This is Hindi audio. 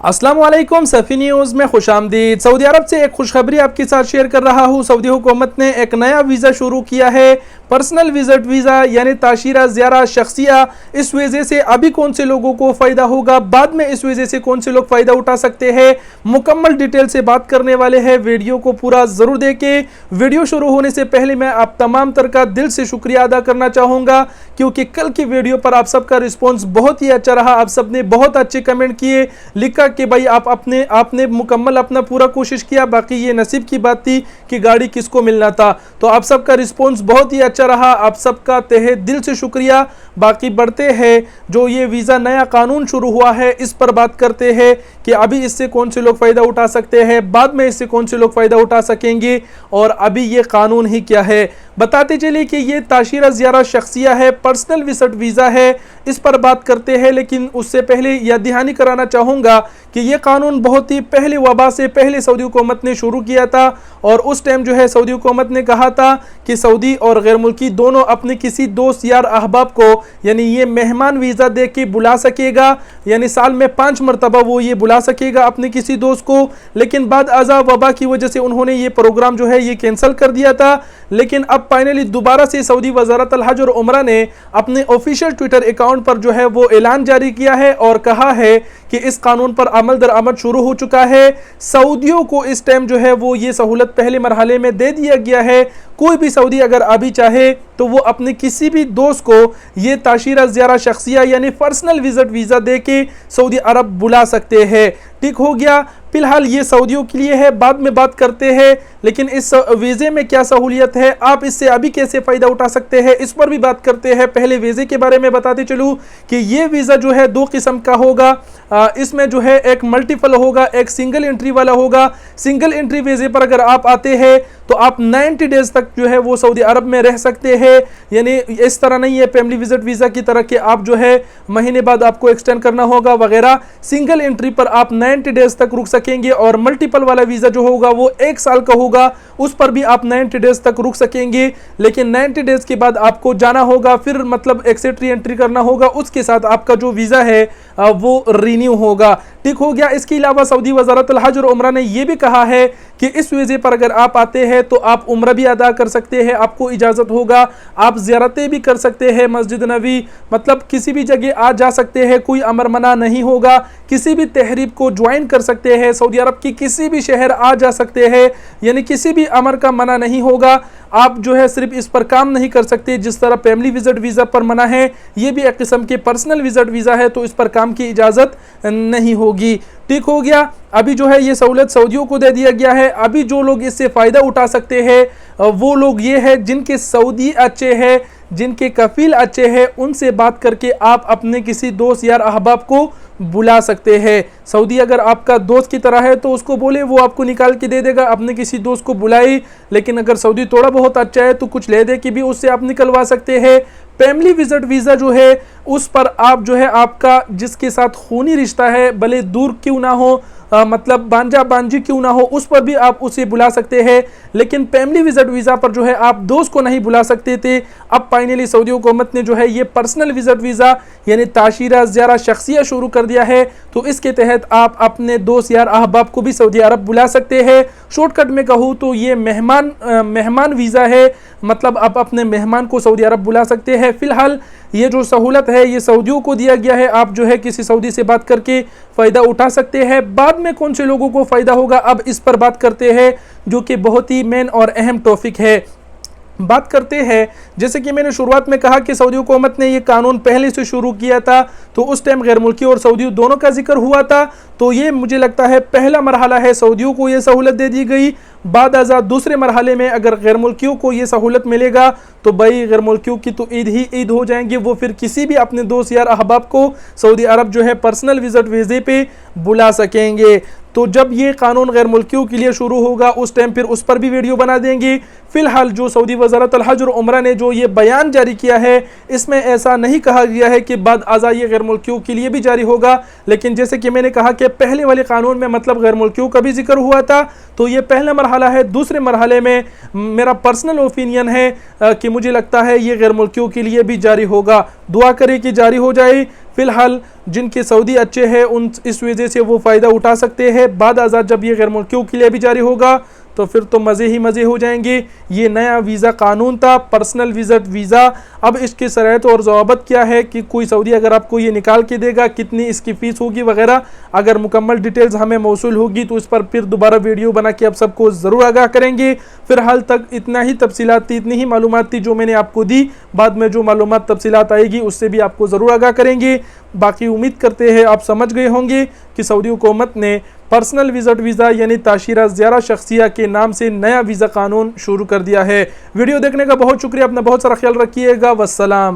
अस्सलाम वालेकुम, सफ़ी न्यूज़ में खुशामदीद। सऊदी अरब से एक खुशखबरी आपके साथ शेयर कर रहा हूँ। सऊदी हुकूमत ने एक नया वीज़ा शुरू किया है, पर्सनल विजिट वीज़ा यानी ताशीरा ज़ियारा शख्सिया। इस वजह से अभी कौन से लोगों को फ़ायदा होगा, बाद में इस वजह से कौन से लोग फ़ायदा उठा सकते हैं, मुकम्मल डिटेल से बात करने वाले हैं। वीडियो को पूरा ज़रूर देखें। वीडियो शुरू होने से पहले मैं आप तमाम तर का दिल से शुक्रिया अदा करना चाहूँगा, क्योंकि कल की वीडियो पर आप सबका रिस्पॉन्स बहुत ही अच्छा रहा। आप सब ने बहुत अच्छे कमेंट किए, लिखा कि भाई आपने मुकम्मल अपना पूरा कोशिश किया, बाकी ये नसीब की बात थी कि गाड़ी किसको मिलना था। तो आप सबका रिस्पॉन्स बहुत ही अच्छा रहा, आप सबका तहे दिल से शुक्रिया। बाकी बढ़ते हैं, जो ये वीज़ा नया कानून शुरू हुआ है इस पर बात करते हैं कि अभी इससे कौन से लोग फ़ायदा उठा सकते हैं, बाद में इससे कौन से लोग फ़ायदा उठा सकेंगे, और अभी ये कानून ही क्या है। बताते चलिए कि ये ताशीरा ज़ियारा शख्सिया है, पर्सनल विजिट वीज़ा है, इस पर बात करते हैं। लेकिन उससे पहले यह दहानी कराना चाहूँगा कि ये कानून बहुत ही पहले वबा से पहले सऊदी हुकूमत ने शुरू किया था, और उस टाइम जो है सऊदी हुकूमत ने कहा था कि सऊदी और गैर मुल्की दोनों अपने किसी दोस्त यार अहबाब को यानी ये मेहमान वीज़ा दे के बुला सकेगा, यानी साल में 5 मरतबा वो ये बुला सकेगा अपने किसी दोस्त को। लेकिन बाद अज़ाब वबा की वजह से उन्होंने ये प्रोग्राम जो है ये कैंसिल कर दिया था। लेकिन अब फाइनली दोबारा से सऊदी वज़ारत अल हज और उम्रा ने अपने ऑफिशियल ट्विटर अकाउंट पर जो है वो ऐलान जारी किया है और कहा है कि इस कानून पर अमल दरामद शुरू हो चुका है। सऊदियों को इस टाइम जो है वो ये सहूलत पहले मरहले में दे दिया गया है। कोई भी सऊदी अगर अभी चाहे तो वो अपने किसी भी दोस्त को ये ताशीरा ज़ियारा शख्सिया यानी पर्सनल विजिट वीज़ा दे के सऊदी अरब बुला सकते हैं। ठीक हो गया। फिलहाल ये सऊदियों के लिए है, बाद में बात करते हैं। लेकिन इस वीज़े में क्या सहूलियत है, आप इससे अभी कैसे फ़ायदा उठा सकते हैं, इस पर भी बात करते हैं। पहले वीज़े के बारे में बताते चलूँ कि ये वीज़ा जो है 2 किस्म का होगा। इसमें जो है एक मल्टीपल होगा, एक सिंगल एंट्री वाला होगा। सिंगल एंट्री वीज़े पर अगर आप आते हैं तो आप 90 डेज़ तक जो है वो सऊदी अरब में रह सकते हैं। यानी इस तरह नहीं है फैमिली विजिट वीज़ा की तरह कि आप जो है महीने बाद आपको एक्सटेंड करना होगा वगैरह। सिंगल एंट्री पर आप 90 डेज़ तक रुक सकेंगे, और मल्टीपल वाला वीज़ा जो होगा वो 1 साल का होगा, उस पर भी आप 90 डेज़ तक रुक सकेंगे। लेकिन 90 डेज़ के बाद आपको जाना होगा, फिर मतलब एक्सेट री एंट्री करना होगा, उसके साथ आपका जो वीज़ा है वो रिन्यू होगा। ठीक हो गया। इसके अलावा सऊदी वज़ारत अल हज और उम्रा ने यह भी कहा है कि इस वीज़े पर अगर आप आते हैं तो आप उम्रा भी अदा कर सकते हैं, आपको इजाज़त होगा, आप ज़ियारतें भी कर सकते हैं, मस्जिद नबी मतलब किसी भी जगह आ जा सकते हैं, कोई अमर मना नहीं होगा। किसी भी तहरीक को ज्वाइन कर सकते हैं, सऊदी अरब की किसी भी शहर आ जा सकते हैं, यानी किसी भी अमर का मना नहीं होगा। आप जो है सिर्फ इस पर काम नहीं कर सकते, जिस तरह फैमिली विजिट वीज़ा पर मना है, ये भी एक किस्म के पर्सनल विजिट वीज़ा है, तो इस पर काम की इजाज़त नहीं होगी। ठीक हो गया। अभी जो है ये सहूलत सऊदियों को दे दिया गया है। अभी जो लोग इससे फ़ायदा उठा सकते हैं वो लोग ये है जिनके सऊदी अच्छे हैं, जिनके कफ़ील अच्छे हैं, उनसे बात करके आप अपने किसी दोस्त यार अहबाब को बुला सकते हैं। सऊदी अगर आपका दोस्त की तरह है तो उसको बोले, वो आपको निकाल के दे देगा। अपने किसी दोस्त को बुलाई। लेकिन अगर सऊदी थोड़ा बहुत अच्छा है तो कुछ ले दे के भी उससे आप निकलवा सकते हैं। फैमिली विजिट वीज़ा जो है उस पर आप जो है आपका जिसके साथ खूनी रिश्ता है, भले दूर क्यों ना हो, मतलब बांजा बांजी क्यों ना हो, उस पर भी आप उसे बुला सकते हैं। लेकिन फैमिली विजिट वीज़ा पर जो है आप दोस्त को नहीं बुला सकते थे। अब फाइनली सऊदी हुकूमत ने जो है ये पर्सनल विजिट वीज़ा यानी ताशीरा ज़ियारा शख्सिया शुरू कर दिया है। तो इसके तहत आप अपने दोस्त यार अहबाब को भी सऊदी अरब बुला सकते हैं। शॉर्टकट में कहूँ तो ये मेहमान वीज़ा है, मतलब आप अपने मेहमान को सऊदी अरब बुला सकते हैं। फ़िलहाल ये जो सहूलत है ये सऊदियों को दिया गया है। आप जो है किसी सऊदी से बात करके फ़ायदा उठा सकते हैं। बाद में कौन से लोगों को फ़ायदा होगा, अब इस पर बात करते हैं, जो कि बहुत ही मेन और अहम टॉपिक है। बात करते हैं, जैसे कि मैंने शुरुआत में कहा कि सऊदी हुकूमत ने ये कानून पहले से शुरू किया था, तो उस टाइम गैर मुल्की और सऊदी दोनों का जिक्र हुआ था। तो ये मुझे लगता है पहला मरहला है, सऊदियों को ये सहूलत दे दी गई। बाद आज़ाद दूसरे मरहले में अगर गैर मुल्कियों को ये सहूलत मिलेगा तो भाई गैर मुल्कियों की तो ईद ही ईद हो जाएंगे। वो फिर किसी भी अपने दोस्त यार अहबाब को सऊदी अरब जो है पर्सनल विजिट वीज़े पे बुला सकेंगे। तो जब ये कानून गैर मुल्कियों के लिए शुरू होगा उस टाइम फिर उस पर भी वीडियो बना देंगे। फ़िलहाल जो सऊदी वज़ारत अल हज और उम्रा ने जो ये बयान जारी किया है, इसमें ऐसा नहीं कहा गया है कि बाद आज़ा ये गैर मुल्कियों के लिए भी जारी होगा। लेकिन जैसे कि मैंने कहा कि पहले वाले कानून में मतलब गैर मुल्कियों का भी जिक्र हुआ था, तो ये पहला मरहला है। दूसरे मरहले में मेरा पर्सनल ओपिनियन है कि मुझे लगता है ये गैर मुल्कियों के लिए भी जारी होगा। दुआ करें कि जारी हो जाए। फ़िलहाल जिनके सऊदी अच्छे हैं उन इस वजह से वो फ़ायदा उठा सकते हैं। बाद आज़ाद जब ये गैर मुल्कियों के लिए भी जारी होगा तो फिर तो मज़े ही मज़े हो जाएंगे। ये नया वीज़ा कानून था, पर्सनल विज़िट वीज़ा। अब इसकी शरत और ज़वाबत क्या है कि कोई सऊदी अगर आपको ये निकाल के देगा, कितनी इसकी फ़ीस होगी वगैरह, अगर मुकम्मल डिटेल्स हमें मौसूल होगी तो इस पर फिर दोबारा वीडियो बना के आप सबको ज़रूर आगाह करेंगे। फ़िलहाल तक इतना ही तफसीलात थी, इतनी ही मालूमात थी जो मैंने आपको दी। बाद में जो मालूमात तफसीलात आएगी उससे भी आपको ज़रूर आगाह करेंगे। बाकी उम्मीद करते हैं आप समझ गए होंगे कि सऊदी हुकूमत ने पर्सनल विज़िट वीज़ा यानी ताशीरा ज़ियारा शख्सिया के नाम से नया वीज़ा कानून शुरू कर दिया है। वीडियो देखने का बहुत शुक्रिया, अपना बहुत सारा ख्याल रखिएगा। वस्सलाम।